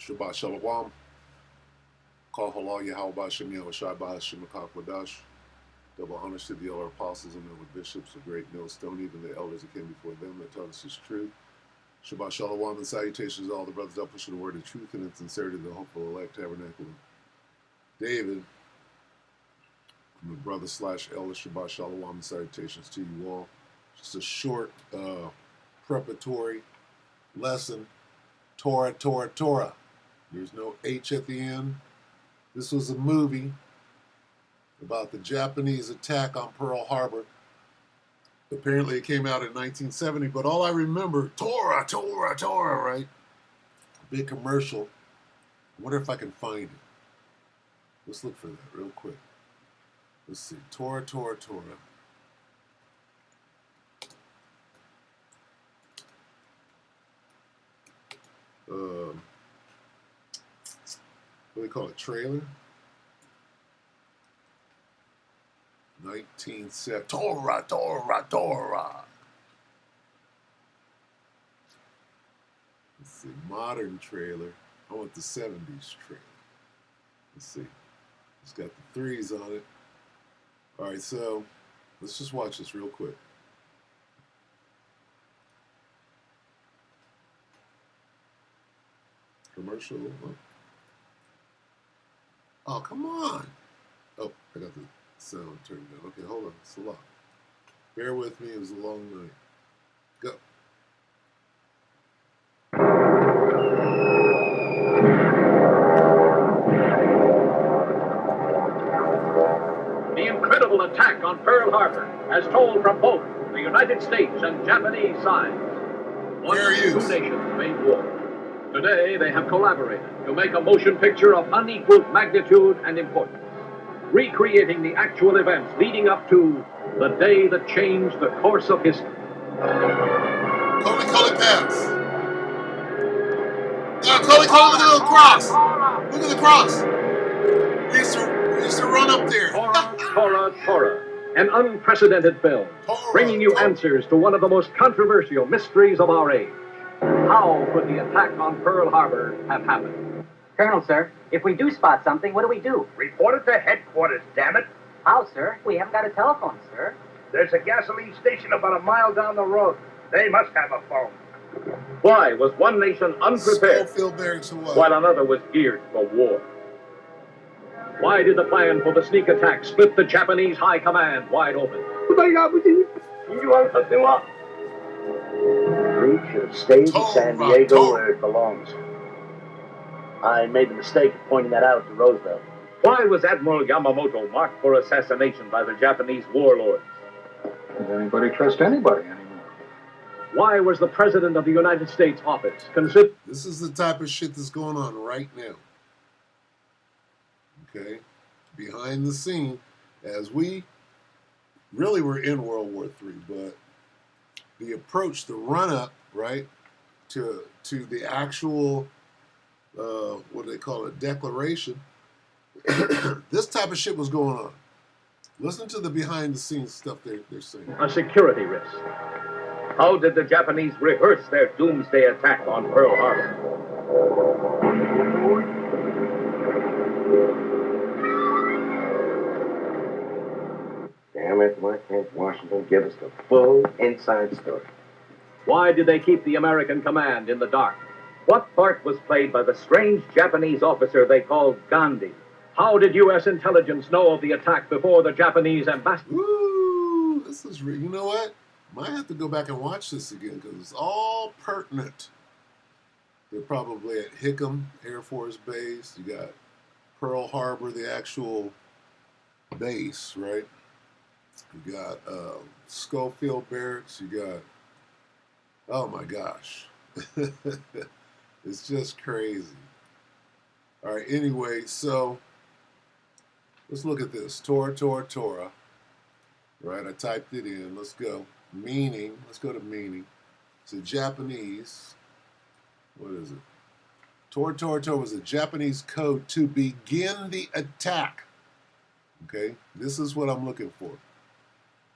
Shabbat Shalom. Call halal Yahweh Shem Yahushai Bahashim Akakwadash. Double honors to the elder apostles and elder bishops, the great millstone, even the elders that came before them that taught us his truth. Shabbat Shalom and salutations to all the brothers that push the word of truth and in sincerity, the hopeful elect tabernacle of David. My brother slash elder, Shabbat Shalom and salutations to you all. Just a short preparatory lesson. Torah, Torah, Torah. There's no H at the end. This was a movie about the Japanese attack on Pearl Harbor. Apparently it came out in 1970, but all I remember, Torah, Torah, Torah, right? Big commercial. I wonder if I can find it. Let's look for that real quick. Let's see. Torah, Torah, Torah. What do they call it? Trailer? 1970. Torah, Torah, Torah. Let's see. Modern trailer. I want the 70s trailer. Let's see. It's got the 3s on it. All right, so let's just watch this real quick. Commercial. Oh, come on. Oh, I got the sound turned down. Okay, hold on. It's a lot. Bear with me. It was a long night. Go. The incredible attack on Pearl Harbor, as told from both the United States and Japanese sides. Once two nations made war. Today, they have collaborated to make a motion picture of unequaled magnitude and importance, recreating the actual events leading up to the day that changed the course of history. Coley pants. Coley, look at the little cross. Look at the cross. We used to run up there. Torah, an unprecedented film, bringing you answers to one of the most controversial mysteries of our age. How could the attack on Pearl Harbor have happened? Colonel, sir, if we do spot something, what do we do? Report it to headquarters, damn it. How, sir? We haven't got a telephone, sir. There's a gasoline station about a mile down the road. They must have a phone. Why was one nation unprepared while another was geared for war? Why did the plan for the sneak attack split the Japanese high command wide open? Reed should have stayed in San Diego where it belongs. I made the mistake of pointing that out to Roosevelt. Why was Admiral Yamamoto marked for assassination by the Japanese warlords? Does anybody trust anybody anymore? Why was the President of the United States office considered? This is the type of shit that's going on right now. Okay? Behind the scene, as we really were in World War III, but the approach, the run-up, right, to the actual, what do they call it, declaration, this type of shit was going on. Listen to the behind-the-scenes stuff they're saying. A security risk. How did the Japanese rehearse their doomsday attack on Pearl Harbor? Damn it, why can't Washington give us the full inside story? Why did they keep the American command in the dark? What part was played by the strange Japanese officer they called Gandhi? How did U.S. intelligence know of the attack before the Japanese ambassador? Ooh, this is real. You know what? Might have to go back and watch this again because it's all pertinent. They're probably at Hickam Air Force Base. You got Pearl Harbor, the actual base, right? You got Schofield Barracks. You got, oh my gosh. It's just crazy. All right, anyway, so let's look at this. Torah, Torah, Torah. Right, I typed it in. Let's go. Meaning. Let's go to meaning. It's a Japanese. What is it? Torah, Torah, Torah was a Japanese code to begin the attack. Okay, this is what I'm looking for.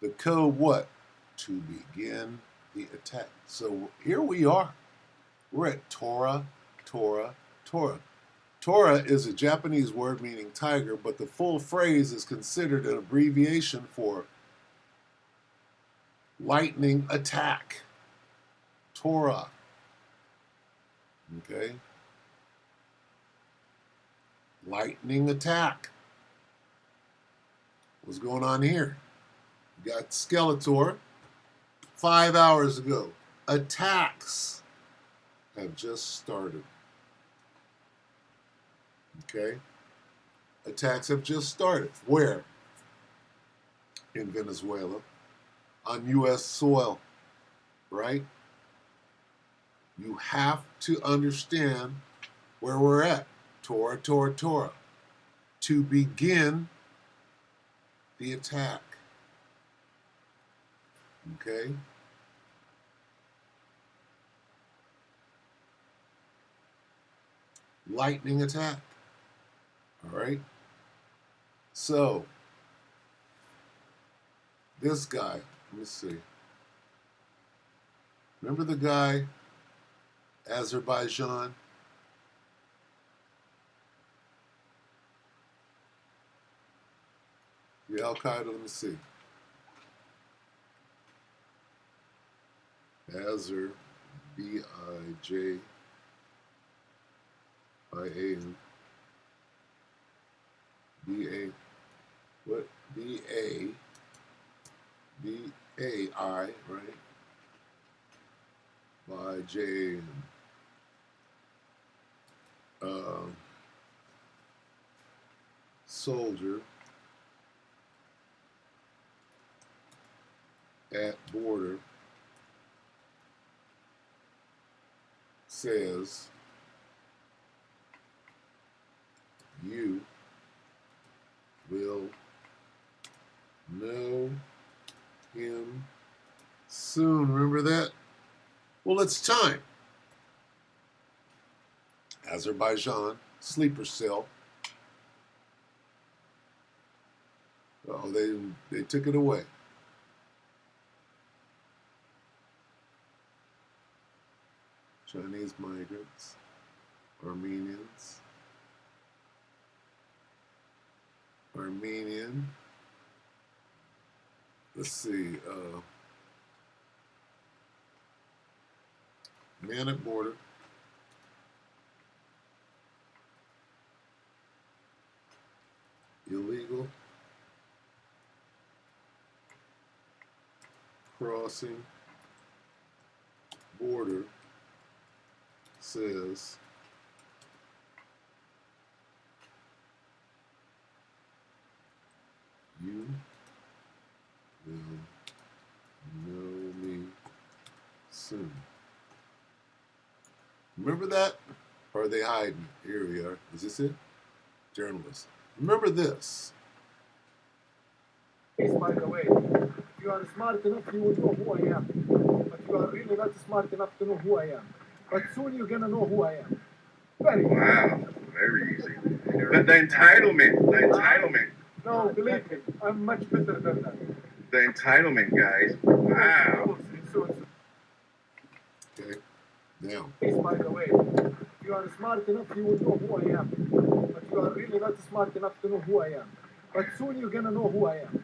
The code what? To begin the attack. So here we are. We're at Torah, Torah, Tora. Tora is a Japanese word meaning tiger, but the full phrase is considered an abbreviation for lightning attack. Tora. Okay? Lightning attack. What's going on here? You got Skeletor 5 hours ago. Attacks have just started. Okay? Attacks have just started. Where? In Venezuela. On U.S. soil. Right? You have to understand where we're at. Tora, Tora, Tora. To begin the attack. Okay? Lightning attack. All right? So, this guy, let me see. Remember the guy, Azerbaijan? The Al-Qaeda, let me see. Azer, B-I-J-I-A-N, B-A, what? B-A, B-A-I, right? By J-A-N. Soldier at border says you will know him soon. Remember that? Well, it's time. Azerbaijan, sleeper cell. Oh, they took it away. Chinese migrants, Armenians, Armenian. Let's see. Man at border. Illegal crossing border says you will know me soon. Remember that? Or are they hiding? Here we are. Is this it? Journalist. Remember this. By the way, if you are smart enough, you will know who I am. But you are really not smart enough to know who I am. But soon you're gonna know who I am. Very easy. Wow, very easy. The entitlement. No, believe me, I'm much better than that. The entitlement, guys. Wow. Okay. Now. By the way, if you are smart enough, you will know who I am. But you are really not smart enough to know who I am. But soon you're gonna know who I am.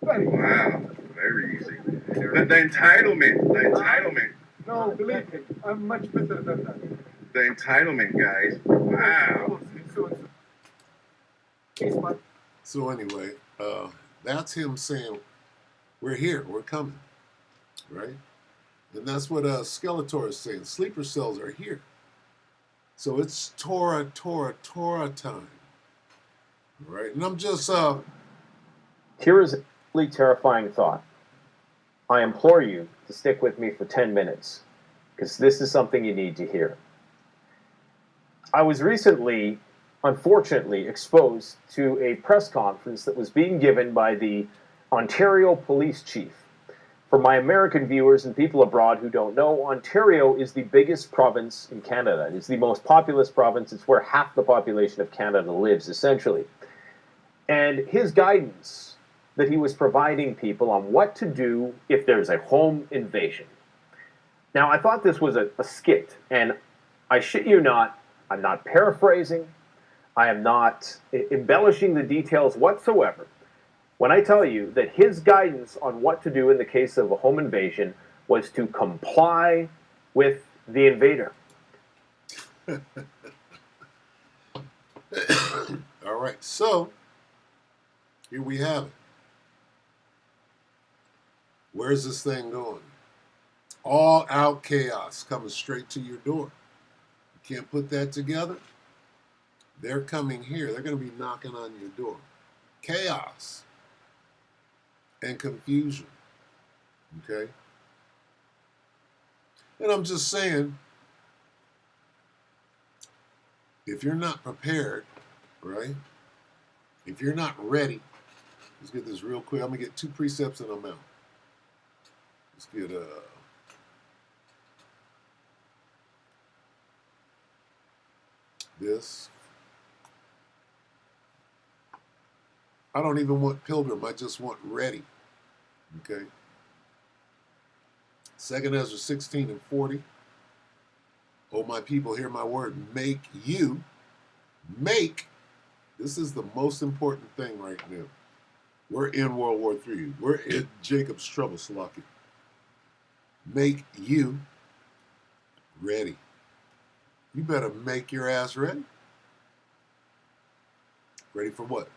Very easy. Wow, very easy. The entitlement. No, believe me, I'm much better than that. The entitlement, guys. Wow. So anyway, that's him saying, we're here, we're coming, right? And that's what Skeletor is saying. Sleeper cells are here. So it's Tora, Tora, Tora time, right? And I'm just... Here is a really terrifying thought. I implore you to stick with me for 10 minutes, because this is something you need to hear. I was recently, unfortunately, exposed to a press conference that was being given by the Ontario Police Chief. For my American viewers and people abroad who don't know, Ontario is the biggest province in Canada. It's the most populous province. It's where half the population of Canada lives, essentially. And his guidance that he was providing people on what to do if there's a home invasion. Now, I thought this was a skit, and I shit you not, I'm not paraphrasing. I am not embellishing the details whatsoever when I tell you that his guidance on what to do in the case of a home invasion was to comply with the invader. All right, so here we have it. Where's this thing going? All out chaos coming straight to your door. You can't put that together? They're coming here. They're going to be knocking on your door. Chaos and confusion. Okay? And I'm just saying, if you're not prepared, right? If you're not ready, let's get this real quick. I'm going to get 2 precepts and I'm out. Let's get this. I don't even want pilgrim. I just want ready. Okay? 2nd Ezra 16 and 40. Oh, my people, hear my word. Make. This is the most important thing right now. We're in World War III. We're in Jacob's trouble, Salaki. Make you ready. You better make your ass ready. Ready for what?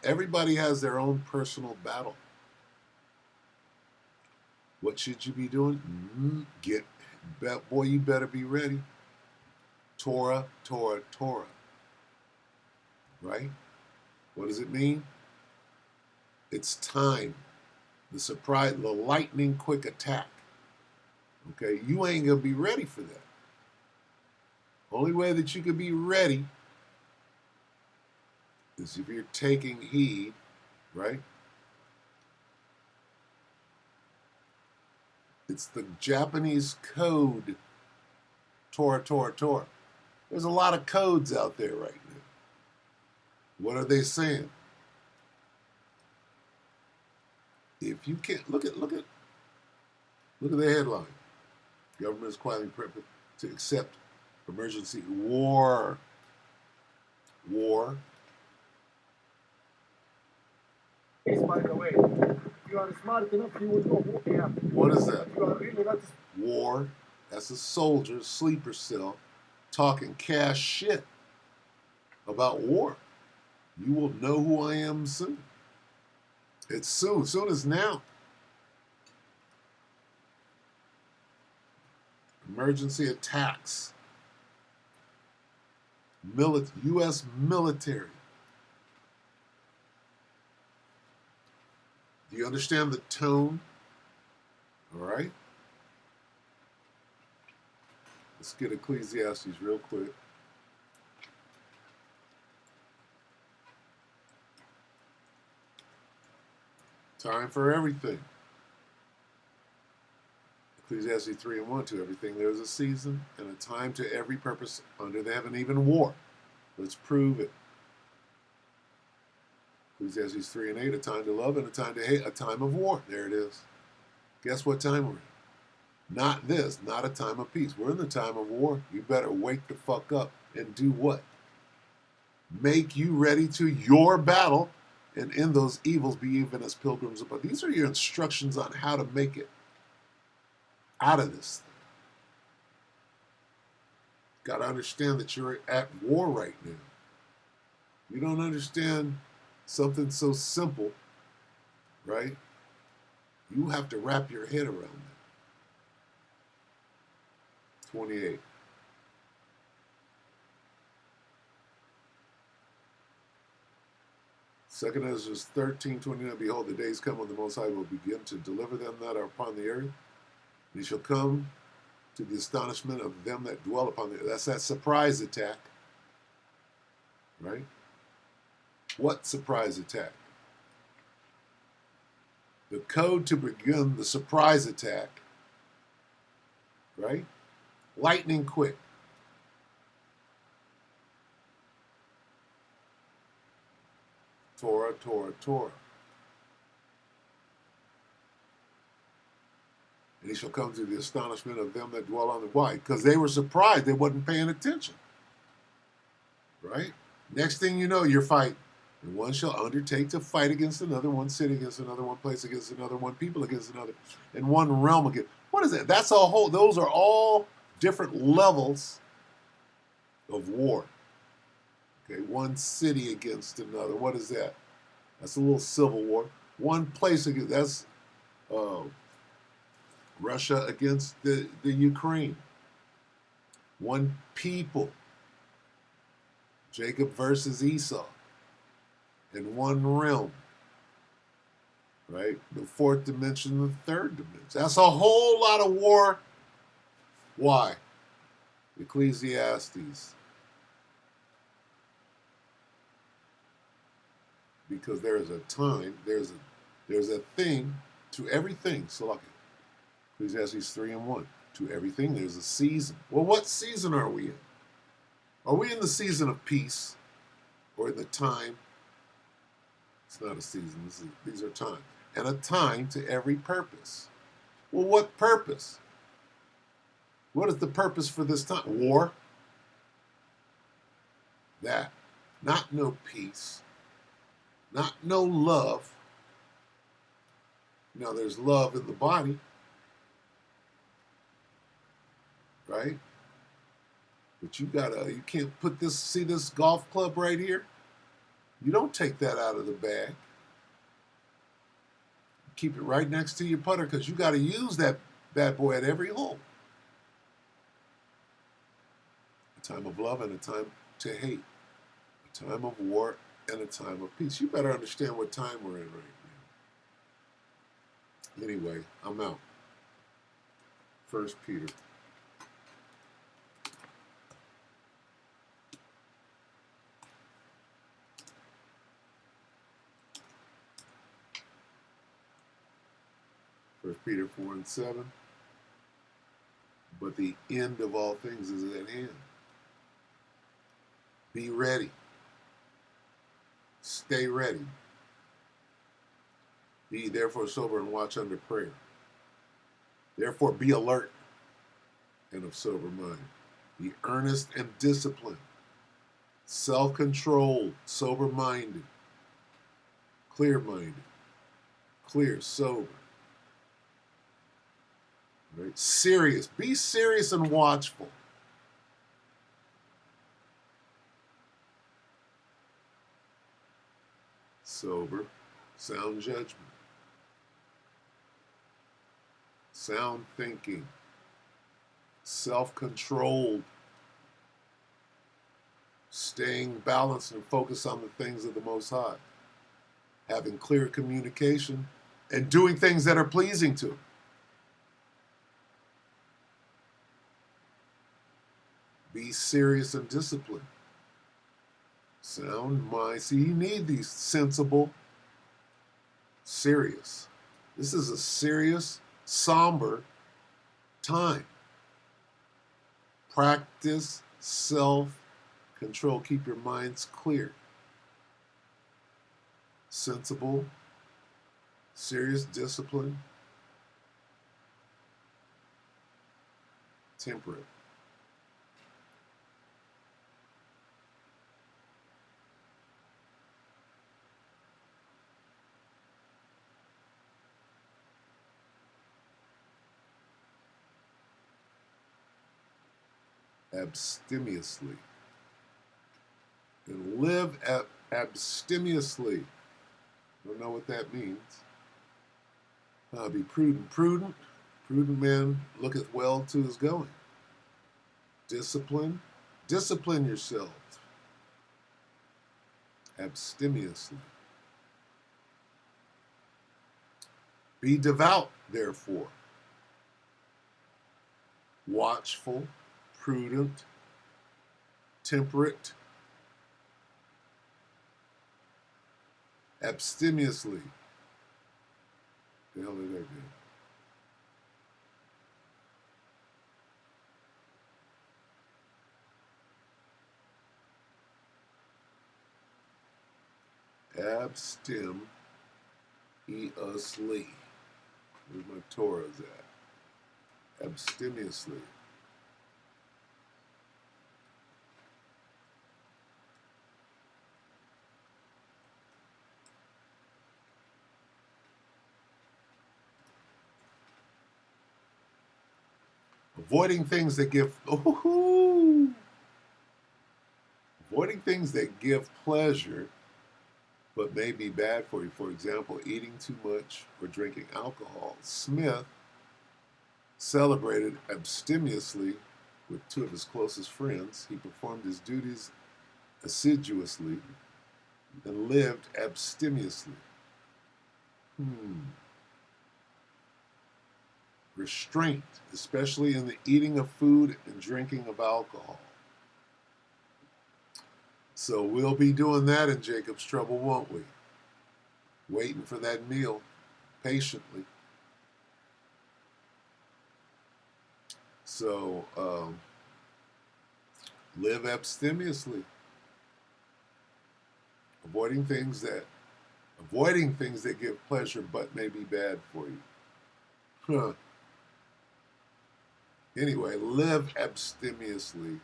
Everybody has their own personal battle. What should you be doing? Boy, you better be ready. Torah. Right? What does it mean? It's time. The lightning quick attack. Okay? You ain't going to be ready for that. Only way that you can be ready is if you're taking heed, right? It's the Japanese code, Torah. There's a lot of codes out there right now. What are they saying? If you can't look at the headline. Government is quietly prepared to accept emergency war. By the way, if you are smart enough, you will know who I am. What is that? You are really not. War. That's a soldier, sleeper cell, talking cash shit about war. You will know who I am soon. It's soon. Soon as now. Emergency attacks. U.S. military. Do you understand the tone? All right. Let's get Ecclesiastes real quick. Time for everything. Ecclesiastes 3 and 1, to everything there's a season and a time to every purpose under the heaven, even war. Let's prove it. Ecclesiastes 3 and 8, a time to love and a time to hate, a time of war. There it is. Guess what time we're in? Not this, not a time of peace. We're in the time of war. You better wake the fuck up and do what? Make you ready to your battle, and in those evils be even as pilgrims above. These are your instructions on how to make it out of this thing. Got to understand that you're at war right now. You don't understand something so simple, right? You have to wrap your head around that. 28. Second Ezra 13:29. Behold, the days come when the Most High will begin to deliver them that are upon the earth. And he shall come to the astonishment of them that dwell upon the earth. That's that surprise attack. Right? What surprise attack? The code to begin the surprise attack. Right? Lightning quick. Torah. And he shall come to the astonishment of them that dwell on the why. Because they were surprised. They wasn't paying attention. Right? Next thing you know, you're fighting. And one shall undertake to fight against another, one city against another, one place against another, one people against another, and one realm against. What is that? That's a whole. Those are all different levels of war. Okay, one city against another. What is that? That's a little civil war. One place against. That's Russia against the Ukraine. One people. Jacob versus Esau. In one realm, right? The fourth dimension, the third dimension. That's a whole lot of war. Why? Ecclesiastes. Because there is a time, there's a thing to everything. So like Ecclesiastes 3:1. To everything there's a season. Well, what season are we in? Are we in the season of peace? Or in the time? It's not a season. These are time. And a time to every purpose. Well, what purpose? What is the purpose for this time? War? That. Not no peace. Not no love. Now, there's love in the body. Right? But you can't put this, see this golf club right here? You don't take that out of the bag. Keep it right next to your putter because you got to use that bad boy at every hole. A time of love and a time to hate. A time of war and a time of peace. You better understand what time we're in right now. Anyway, I'm out. 1 Peter. First Peter 4:7. But the end of all things is at hand. Be ready. Stay ready. Be therefore sober and watch under prayer. Therefore be alert and of sober mind. Be earnest and disciplined. Self-controlled, sober-minded. Clear-minded. Clear, sober. Right? Serious. Be serious and watchful. Sober. Sound judgment. Sound thinking. Self-controlled. Staying balanced and focused on the things of the Most High. Having clear communication and doing things that are pleasing to Him. Be serious and disciplined. Sound mind. See, you need these sensible, serious. This is a serious, somber time. Practice self-control. Keep your minds clear. Sensible, serious, discipline, temperate. Abstemiously. And live abstemiously. Don't know what that means. Be prudent. Prudent man looketh well to his going. Discipline. Discipline yourself. Abstemiously. Be devout, therefore. Watchful. Prudent, temperate, abstemiously. The hell did that do? Abstemiously. Where's my Torah's at? abstemiously. Avoiding things that give avoiding things that give pleasure but may be bad for you. For example, eating too much or drinking alcohol. Smith celebrated abstemiously with two of his closest friends. He performed his duties assiduously and lived abstemiously. Restraint, especially in the eating of food and drinking of alcohol. So we'll be doing that in Jacob's Trouble, won't we? Waiting for that meal patiently. So live abstemiously, avoiding things that give pleasure but may be bad for you. Anyway, live abstemiously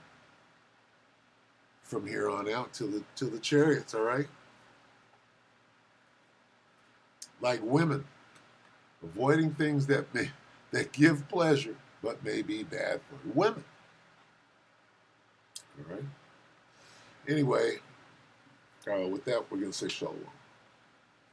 from here on out till the chariots. All right, like women, avoiding things that give pleasure but may be bad for you. Women. All right. Anyway, with that, we're going to say shalom.